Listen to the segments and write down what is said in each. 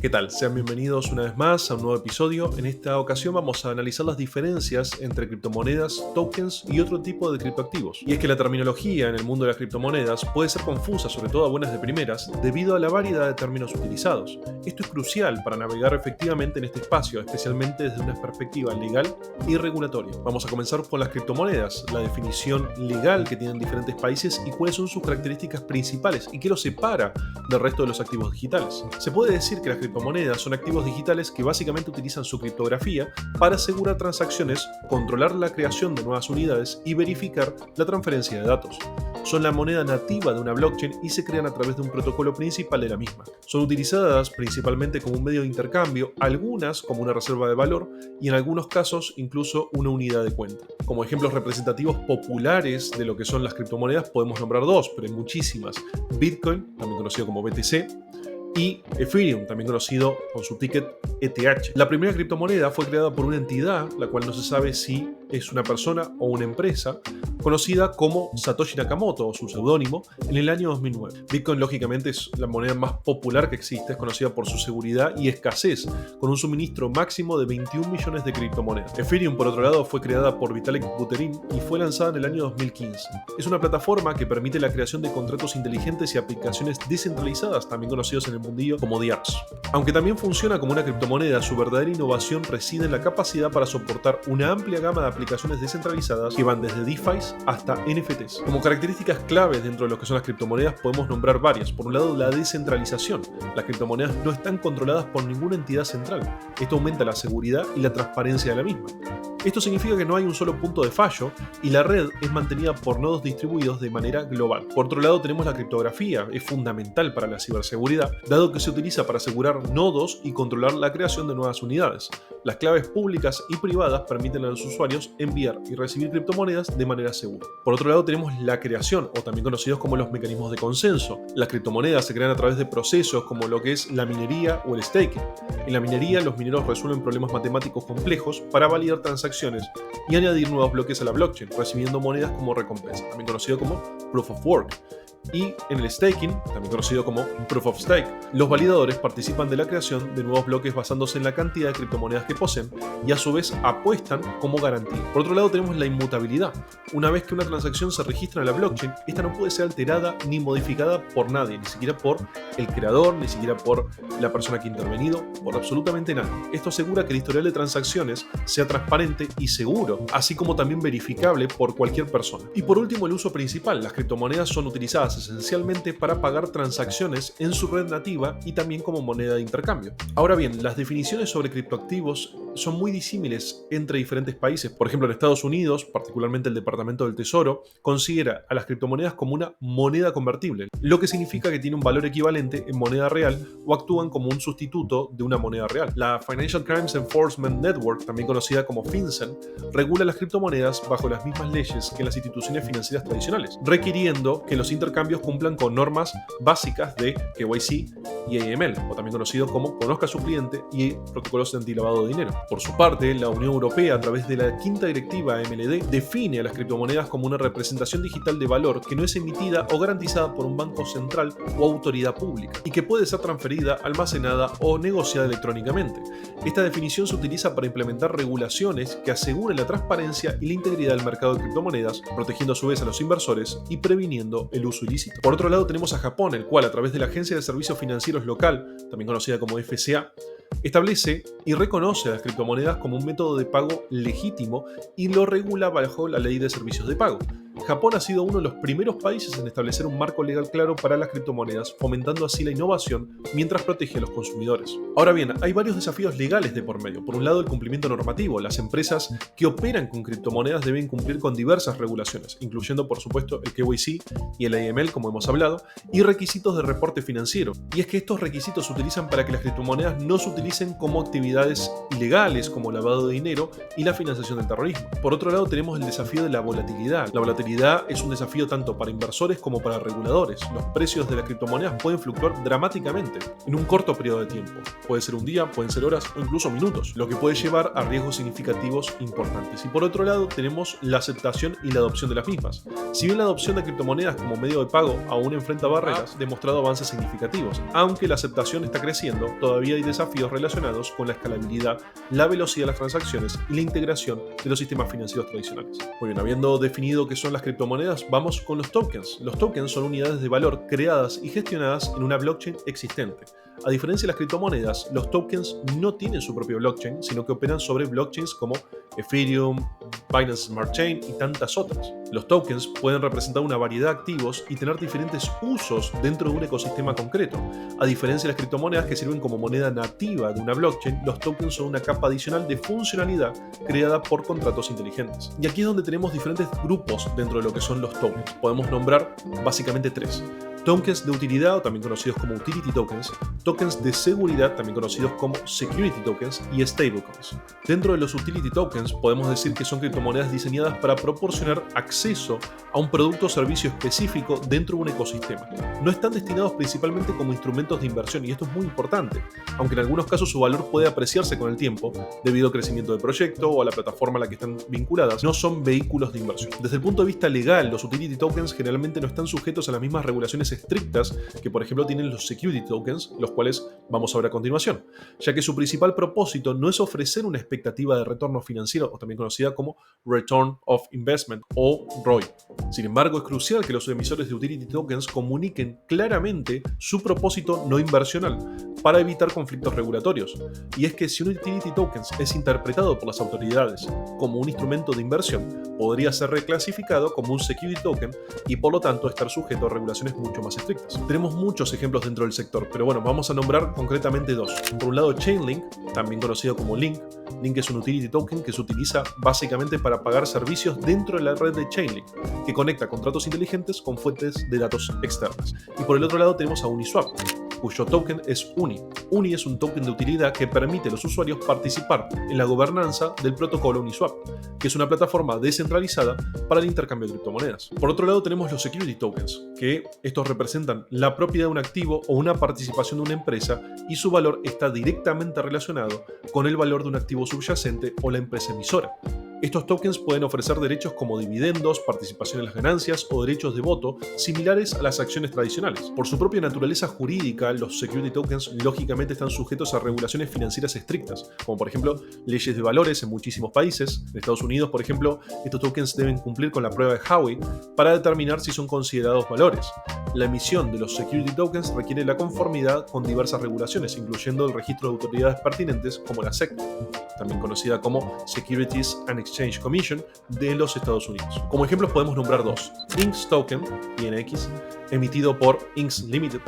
¿Qué tal? Sean bienvenidos una vez más a un nuevo episodio. En esta ocasión vamos a analizar las diferencias entre criptomonedas, tokens y otro tipo de criptoactivos. Y es que la terminología en el mundo de las criptomonedas puede ser confusa, sobre todo a buenas de primeras, debido a la variedad de términos utilizados. Esto es crucial para navegar efectivamente en este espacio, especialmente desde una perspectiva legal y regulatoria. Vamos a comenzar con las criptomonedas, la definición legal que tienen diferentes países y cuáles son sus características principales y qué los separa del resto de los activos digitales. Se puede decir que las criptomonedas son activos digitales que básicamente utilizan su criptografía para asegurar transacciones, controlar la creación de nuevas unidades y verificar la transferencia de datos. Son la moneda nativa de una blockchain y se crean a través de un protocolo principal de la misma. Son utilizadas principalmente como un medio de intercambio, algunas como una reserva de valor y en algunos casos incluso una unidad de cuenta. Como ejemplos representativos populares de lo que son las criptomonedas podemos nombrar dos, pero hay muchísimas. Bitcoin, también conocido como BTC, y Ethereum, también conocido con su ticket ETH. La primera criptomoneda fue creada por una entidad, la cual no se sabe si es una persona o una empresa, conocida como Satoshi Nakamoto o su seudónimo, en el año 2009. Bitcoin, lógicamente, es la moneda más popular que existe, es conocida por su seguridad y escasez, con un suministro máximo de 21 millones de criptomonedas. Ethereum, por otro lado, fue creada por Vitalik Buterin y fue lanzada en el año 2015. Es una plataforma que permite la creación de contratos inteligentes y aplicaciones descentralizadas, también conocidos en el mundillo como DApps. Aunque también funciona como una criptomoneda, su verdadera innovación reside en la capacidad para soportar una amplia gama de aplicaciones descentralizadas que van desde DeFi hasta NFTs. Como características claves dentro de lo que son las criptomonedas podemos nombrar varias. Por un lado, la descentralización. Las criptomonedas no están controladas por ninguna entidad central. Esto aumenta la seguridad y la transparencia de la misma. Esto significa que no hay un solo punto de fallo y la red es mantenida por nodos distribuidos de manera global. Por otro lado, tenemos la criptografía, es fundamental para la ciberseguridad, dado que se utiliza para asegurar nodos y controlar la creación de nuevas unidades. Las claves públicas y privadas permiten a los usuarios enviar y recibir criptomonedas de manera segura. Por otro lado, tenemos la creación, o también conocidos como los mecanismos de consenso. Las criptomonedas se crean a través de procesos como lo que es la minería o el staking. En la minería, los mineros resuelven problemas matemáticos complejos para validar transacciones y añadir nuevos bloques a la blockchain, recibiendo monedas como recompensa, también conocido como Proof of Work. Y en el staking, también conocido como Proof of Stake, los validadores participan de la creación de nuevos bloques basándose en la cantidad de criptomonedas que poseen y a su vez apuestan como garantía. Por otro lado tenemos la inmutabilidad. Una vez que una transacción se registra en la blockchain, esta no puede ser alterada ni modificada por nadie, ni siquiera por el creador, ni siquiera por la persona que ha intervenido, por absolutamente nadie. Esto asegura que el historial de transacciones sea transparente y seguro, así como también verificable por cualquier persona. Y por último, el uso principal. Las criptomonedas son utilizadas esencialmente para pagar transacciones en su red nativa y también como moneda de intercambio. Ahora bien, las definiciones sobre criptoactivos son muy disímiles entre diferentes países. Por ejemplo, en Estados Unidos, particularmente el Departamento del Tesoro, considera a las criptomonedas como una moneda convertible, lo que significa que tiene un valor equivalente en moneda real o actúan como un sustituto de una moneda real. La Financial Crimes Enforcement Network, también conocida como FinCEN, regula las criptomonedas bajo las mismas leyes que las instituciones financieras tradicionales, requiriendo que los intercambios cumplan con normas básicas de KYC y AML, o también conocido como Conozca a su cliente y protocolos de antilavado de dinero. Por su parte, la Unión Europea, a través de la quinta directiva MLD, define a las criptomonedas como una representación digital de valor que no es emitida o garantizada por un banco central o autoridad pública y que puede ser transferida, almacenada o negociada electrónicamente. Esta definición se utiliza para implementar regulaciones que aseguren la transparencia y la integridad del mercado de criptomonedas, protegiendo a su vez a los inversores y previniendo el uso ilícito. Por otro lado tenemos a Japón, el cual a través de la Agencia de Servicios Financieros Local, también conocida como FCA, establece y reconoce a las criptomonedas como un método de pago legítimo y lo regula bajo la Ley de Servicios de Pago. Japón ha sido uno de los primeros países en establecer un marco legal claro para las criptomonedas, fomentando así la innovación mientras protege a los consumidores. Ahora bien, hay varios desafíos legales de por medio. Por un lado, el cumplimiento normativo. Las empresas que operan con criptomonedas deben cumplir con diversas regulaciones, incluyendo por supuesto el KYC y el AML, como hemos hablado, y requisitos de reporte financiero. Y es que estos requisitos se utilizan para que las criptomonedas no se utilicen como actividades ilegales como lavado de dinero y la financiación del terrorismo. Por otro lado, tenemos el desafío de la volatilidad. La volatilidad volatilidad es un desafío tanto para inversores como para reguladores. Los precios de las criptomonedas pueden fluctuar dramáticamente en un corto periodo de tiempo. Puede ser un día, pueden ser horas o incluso minutos, lo que puede llevar a riesgos significativos importantes. Y por otro lado, tenemos la aceptación y la adopción de las mismas. Si bien la adopción de criptomonedas como medio de pago aún enfrenta barreras, ha demostrado avances significativos. Aunque la aceptación está creciendo, todavía hay desafíos relacionados con la escalabilidad, la velocidad de las transacciones y la integración de los sistemas financieros tradicionales. Muy bien, habiendo definido qué son las criptomonedas, vamos con los tokens. Los tokens son unidades de valor creadas y gestionadas en una blockchain existente. A diferencia de las criptomonedas, los tokens no tienen su propio blockchain, sino que operan sobre blockchains como Ethereum, Binance Smart Chain y tantas otras. Los tokens pueden representar una variedad de activos y tener diferentes usos dentro de un ecosistema concreto. A diferencia de las criptomonedas que sirven como moneda nativa de una blockchain, los tokens son una capa adicional de funcionalidad creada por contratos inteligentes. Y aquí es donde tenemos diferentes grupos dentro de lo que son los tokens. Podemos nombrar básicamente tres. Tokens de utilidad, o también conocidos como utility tokens, tokens de seguridad, también conocidos como security tokens, y stablecoins. Dentro de los utility tokens podemos decir que son criptomonedas diseñadas para proporcionar acceso a un producto o servicio específico dentro de un ecosistema. No están destinados principalmente como instrumentos de inversión, y esto es muy importante, aunque en algunos casos su valor puede apreciarse con el tiempo debido al crecimiento del proyecto o a la plataforma a la que están vinculadas. No son vehículos de inversión. Desde el punto de vista legal, los utility tokens generalmente no están sujetos a las mismas regulaciones estrictas que por ejemplo tienen los security tokens, los cuales vamos a ver a continuación, ya que su principal propósito no es ofrecer una expectativa de retorno financiero, o también conocida como Return of Investment o ROI. Sin embargo, es crucial que los emisores de utility tokens comuniquen claramente su propósito no inversional para evitar conflictos regulatorios. Y es que si un utility token es interpretado por las autoridades como un instrumento de inversión, podría ser reclasificado como un security token y por lo tanto estar sujeto a regulaciones mucho más estrictas. Tenemos muchos ejemplos dentro del sector, pero bueno, vamos a nombrar concretamente dos. Por un lado, Chainlink, también conocido como Link. Link es un utility token que se utiliza básicamente para pagar servicios dentro de la red de Chainlink, que conecta contratos inteligentes con fuentes de datos externas. Y por el otro lado tenemos a Uniswap, cuyo token es UNI. UNI es un token de utilidad que permite a los usuarios participar en la gobernanza del protocolo Uniswap, que es una plataforma descentralizada para el intercambio de criptomonedas. Por otro lado tenemos los security tokens, que estos representan la propiedad de un activo o una participación de una empresa y su valor está directamente relacionado con el valor de un activo subyacente o la empresa emisora. Estos tokens pueden ofrecer derechos como dividendos, participación en las ganancias o derechos de voto similares a las acciones tradicionales. Por su propia naturaleza jurídica, los security tokens lógicamente están sujetos a regulaciones financieras estrictas, como por ejemplo leyes de valores en muchísimos países. En Estados Unidos, por ejemplo, estos tokens deben cumplir con la prueba de Howey para determinar si son considerados valores. La emisión de los security tokens requiere la conformidad con diversas regulaciones, incluyendo el registro de autoridades pertinentes como la SEC, también conocida como Securities and Exchange Commission de los Estados Unidos. Como ejemplos podemos nombrar dos. INX Token, INX, emitido por INX Limited,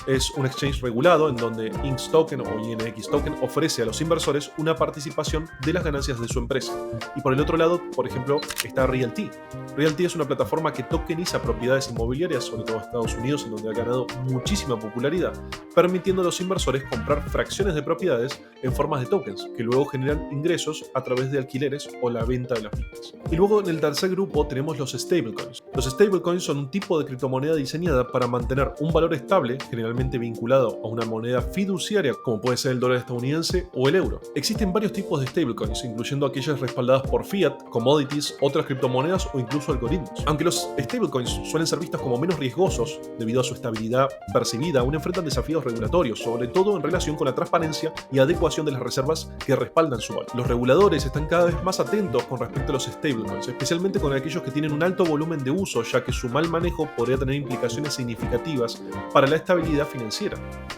es un exchange regulado en donde INX Token o INX Token ofrece a los inversores una participación de las ganancias de su empresa. Y por el otro lado, por ejemplo, está Realty. Realty es una plataforma que tokeniza propiedades inmobiliarias, sobre todo en Estados Unidos, en donde ha ganado muchísima popularidad, permitiendo a los inversores comprar fracciones de propiedades en formas de tokens, que luego generan ingresos a través de alquileres o la venta de las mismas. Y luego en el tercer grupo tenemos los stablecoins. Los stablecoins son un tipo de criptomoneda diseñada para mantener un valor estable, generalmente vinculado a una moneda fiduciaria como puede ser el dólar estadounidense o el euro. Existen varios tipos de stablecoins, incluyendo aquellas respaldadas por fiat, commodities, otras criptomonedas o incluso algoritmos. Aunque los stablecoins suelen ser vistos como menos riesgosos debido a su estabilidad percibida, aún enfrentan desafíos regulatorios, sobre todo en relación con la transparencia y adecuación de las reservas que respaldan su valor. Los reguladores están cada vez más atentos con respecto a los stablecoins, especialmente con aquellos que tienen un alto volumen de uso, ya que su mal manejo podría tener implicaciones significativas para la estabilidad financiera.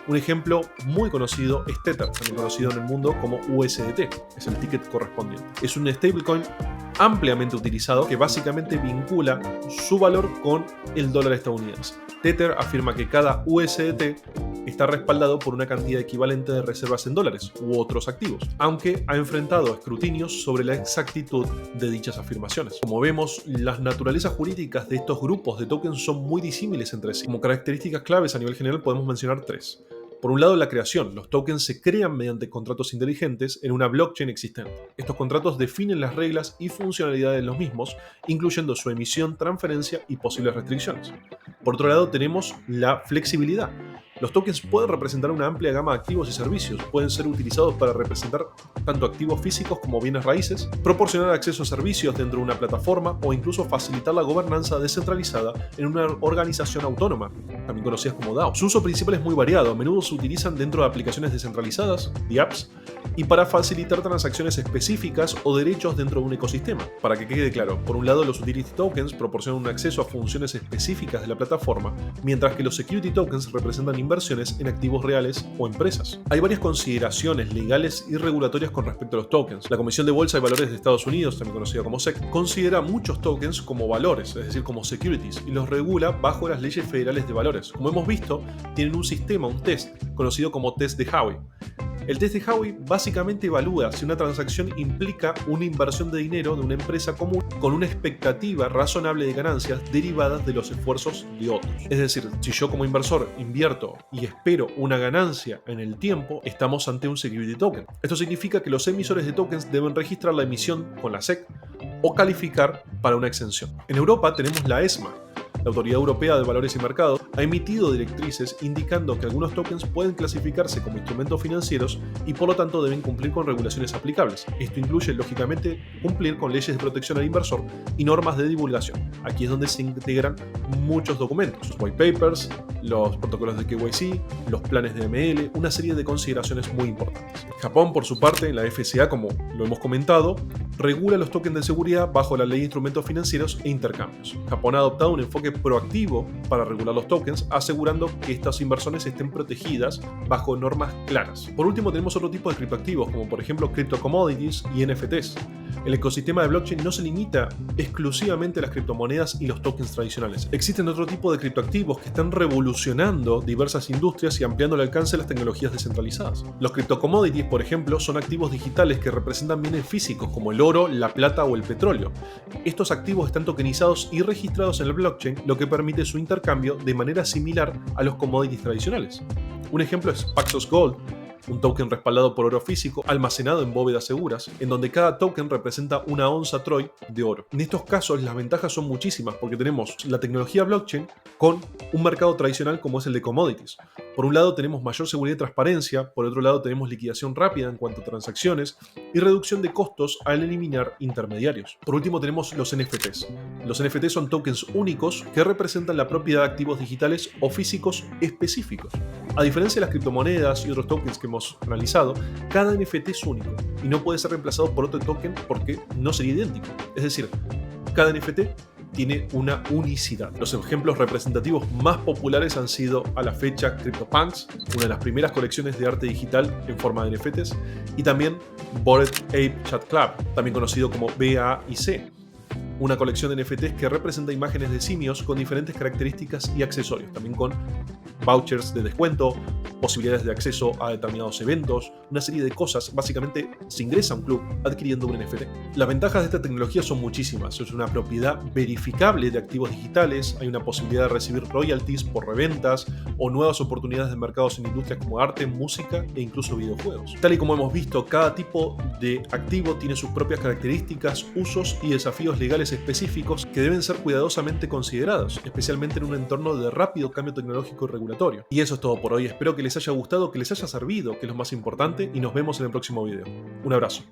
Un ejemplo muy conocido es Tether, también conocido en el mundo como USDT, es el ticket correspondiente. Es un stablecoin ampliamente utilizado que básicamente vincula su valor con el dólar estadounidense. Tether afirma que cada USDT está respaldado por una cantidad equivalente de reservas en dólares u otros activos, aunque ha enfrentado escrutinios sobre la exactitud de dichas afirmaciones. Como vemos, las naturalezas jurídicas de estos grupos de tokens son muy disímiles entre sí. Como características claves a nivel general podemos mencionar tres. Por un lado, la creación. Los tokens se crean mediante contratos inteligentes en una blockchain existente. Estos contratos definen las reglas y funcionalidades de los mismos, incluyendo su emisión, transferencia y posibles restricciones. Por otro lado, tenemos la flexibilidad. Los tokens pueden representar una amplia gama de activos y servicios, pueden ser utilizados para representar tanto activos físicos como bienes raíces, proporcionar acceso a servicios dentro de una plataforma o incluso facilitar la gobernanza descentralizada en una organización autónoma, también conocidas como DAO. Su uso principal es muy variado, a menudo se utilizan dentro de aplicaciones descentralizadas, DApps, y para facilitar transacciones específicas o derechos dentro de un ecosistema. Para que quede claro, por un lado los Utility Tokens proporcionan un acceso a funciones específicas de la plataforma, mientras que los Security Tokens representan inversiones en activos reales o empresas. Hay varias consideraciones legales y regulatorias con respecto a los tokens. La Comisión de Bolsa y Valores de Estados Unidos, también conocida como SEC, considera muchos tokens como valores, es decir, como securities, y los regula bajo las leyes federales de valores. Como hemos visto, tienen un sistema, un test, conocido como test de Howey. El test de Howey básicamente evalúa si una transacción implica una inversión de dinero de una empresa común con una expectativa razonable de ganancias derivadas de los esfuerzos de otros. Es decir, si yo como inversor invierto y espero una ganancia en el tiempo, estamos ante un security token. Esto significa que los emisores de tokens deben registrar la emisión con la SEC o calificar para una exención. En Europa tenemos la ESMA. La Autoridad Europea de Valores y Mercados ha emitido directrices indicando que algunos tokens pueden clasificarse como instrumentos financieros y por lo tanto deben cumplir con regulaciones aplicables. Esto incluye, lógicamente, cumplir con leyes de protección al inversor y normas de divulgación. Aquí es donde se integran muchos documentos, los white papers, los protocolos de KYC, los planes de ML, una serie de consideraciones muy importantes. Japón, por su parte, en la FCA, como lo hemos comentado, regula los tokens de seguridad bajo la Ley de Instrumentos Financieros e Intercambios. Japón ha adoptado un enfoque proactivo para regular los tokens, asegurando que estas inversiones estén protegidas bajo normas claras. Por último, tenemos otro tipo de criptoactivos, como por ejemplo crypto commodities y NFTs. El ecosistema de blockchain no se limita exclusivamente a las criptomonedas y los tokens tradicionales. Existen otro tipo de criptoactivos que están revolucionando diversas industrias y ampliando el alcance de las tecnologías descentralizadas. Los crypto commodities, por ejemplo, son activos digitales que representan bienes físicos como el oro, la plata o el petróleo. Estos activos están tokenizados y registrados en el blockchain, lo que permite su intercambio de manera similar a los commodities tradicionales. Un ejemplo es Paxos Gold, un token respaldado por oro físico almacenado en bóvedas seguras, en donde cada token representa una onza Troy de oro. En estos casos las ventajas son muchísimas porque tenemos la tecnología blockchain con un mercado tradicional como es el de commodities. Por un lado tenemos mayor seguridad y transparencia, por otro lado tenemos liquidación rápida en cuanto a transacciones y reducción de costos al eliminar intermediarios. Por último tenemos los NFTs. Los NFTs son tokens únicos que representan la propiedad de activos digitales o físicos específicos. A diferencia de las criptomonedas y otros tokens que hemos analizado, cada NFT es único y no puede ser reemplazado por otro token porque no sería idéntico. Es decir, cada NFT tiene una unicidad. Los ejemplos representativos más populares han sido a la fecha CryptoPunks, una de las primeras colecciones de arte digital en forma de NFTs, y también Bored Ape Chat Club, también conocido como BAIC, una colección de NFTs que representa imágenes de simios con diferentes características y accesorios, también con vouchers de descuento, posibilidades de acceso a determinados eventos, una serie de cosas. Básicamente se ingresa a un club adquiriendo un NFT. Las ventajas de esta tecnología son muchísimas. Es una propiedad verificable de activos digitales, hay una posibilidad de recibir royalties por reventas o nuevas oportunidades de mercados en industrias como arte, música e incluso videojuegos. Tal y como hemos visto, cada tipo de activo tiene sus propias características, usos y desafíos legales específicos que deben ser cuidadosamente considerados, especialmente en un entorno de rápido cambio tecnológico y regulatorio. Y eso es todo por hoy. Espero que les haya gustado, que les haya servido, que es lo más importante, y nos vemos en el próximo video. Un abrazo.